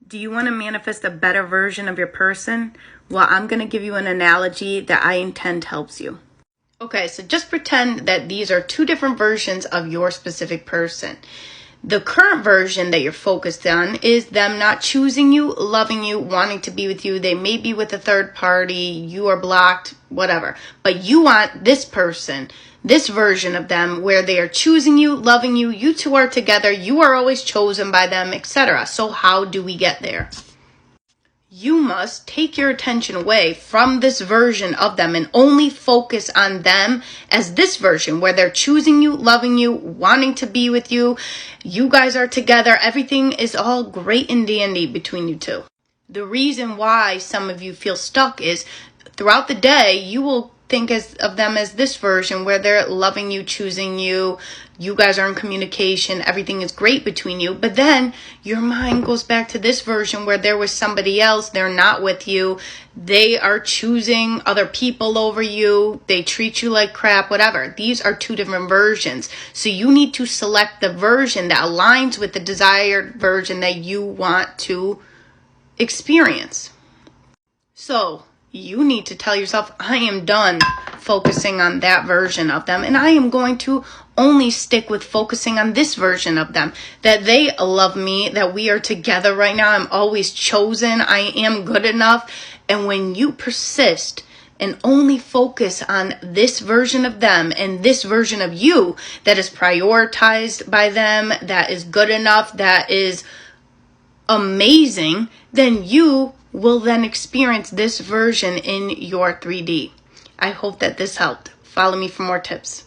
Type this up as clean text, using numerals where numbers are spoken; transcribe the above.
Do you want to manifest a better version of your person? Well, I'm going to give you an analogy that I intend helps you. Okay, so just pretend that these are two different versions of your specific person. The current version that you're focused on is them not choosing you, loving you, wanting to be with you. They may be with a third party, you are blocked, whatever. But you want this person, this version of them where they are choosing you, loving you, you two are together, you are always chosen by them, etc. So how do we get there? You must take your attention away from this version of them and only focus on them as this version where they're choosing you, loving you, wanting to be with you. You guys are together. Everything is all great and dandy between you two. The reason why some of you feel stuck is throughout the day, you will think of them as this version where they're loving you, choosing you, you guys are in communication, everything is great between you, but then your mind goes back to this version where there was somebody else, they're not with you, they are choosing other people over you, they treat you like crap, whatever. These are two different versions. So you need to select the version that aligns with the desired version that you want to experience. So you need to tell yourself, I am done focusing on that version of them, and I am going to only stick with focusing on this version of them, that they love me, that we are together right now, I'm always chosen, I am good enough. And when you persist and only focus on this version of them and this version of you that is prioritized by them, that is good enough, that is amazing, then you will then experience this version in your 3D. I hope that this helped. Follow me for more tips.